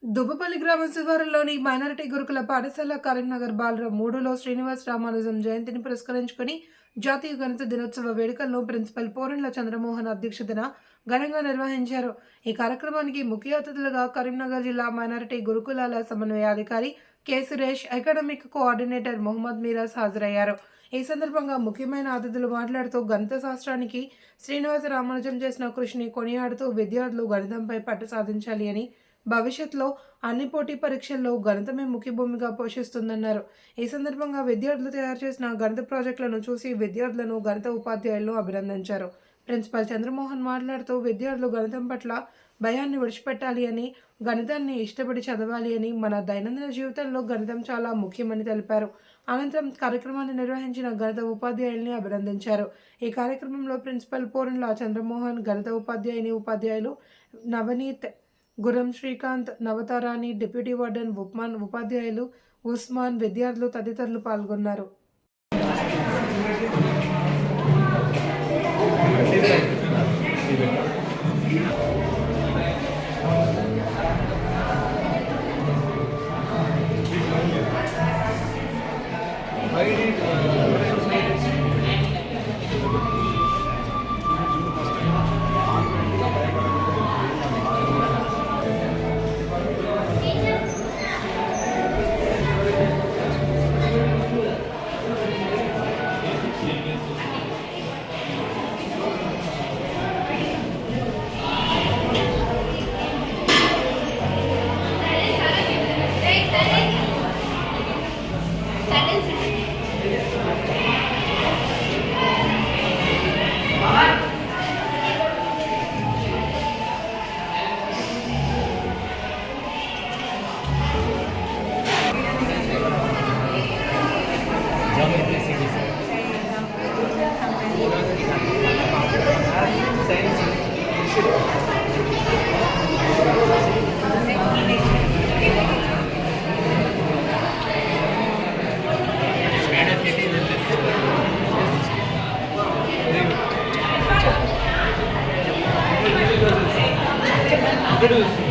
దుబ్బపల్లి గ్రామ శివారులోని మైనారిటీ గురుకుల పాఠశాల కరీంనగర్ బాలరాం 3లో శ్రీనివాస్ రామానుజం జయంతిని పురస్కరించుకుని జాతీయ గణిత దినోత్సవ వేడుకలను ప్రిన్సిపల్ పోరెండ్ల చంద్రమోహన్ అధ్యక్షతన ఘనంగా నిర్వహించారు. ఈ కార్యక్రమానికి ముఖ్య అతిథులుగా కరీంనగర్ జిల్లా మైనారిటీ గురుకులాల సమన్వయాధికారి K Suresh, academic coordinator Mohammed Meeraj హాజరయ్యారు. ఈ సందర్భంగా ముఖ్యమైన అతిథులు మాట్లాడుతూ గణిత శాస్త్రానికి శ్రీనివాస రామానుజం చేసిన కృషిని కొనియాడుతూ విద్యార్థులు గణితంపై పట్టు సాధించాలి అని, భవిష్యత్తులో అన్ని పోటీ పరీక్షల్లో గణితమే ముఖ్య భూమిగా పోషిస్తుందన్నారు. ఈ సందర్భంగా విద్యార్థులు తయారు చేసిన గణిత ప్రాజెక్టులను చూసి విద్యార్థులను గణిత ఉపాధ్యాయులను అభినందించారు. ప్రిన్సిపల్ చంద్రమోహన్ మాట్లాడుతూ విద్యార్థులు గణితం పట్ల భయాన్ని విడిచిపెట్టాలి అని, గణితాన్ని ఇష్టపడి చదవాలి అని, మన దైనందిన జీవితంలో గణితం చాలా ముఖ్యమని తెలిపారు. అనంతరం కార్యక్రమాన్ని నిర్వహించిన గణిత ఉపాధ్యాయుల్ని అభినందించారు. ఈ కార్యక్రమంలో ప్రిన్సిపల్ పోరెండ్ల చంద్రమోహన్, గణిత ఉపాధ్యాయులు నవనీత్, గురం శ్రీకాంత్, నవతారాణి, డిప్యూటీ వార్డెన్ ఉప్మాన్, ఉపాధ్యాయులు ఉస్మాన్, విద్యార్థులు తదితరులు పాల్గొన్నారు. Good news.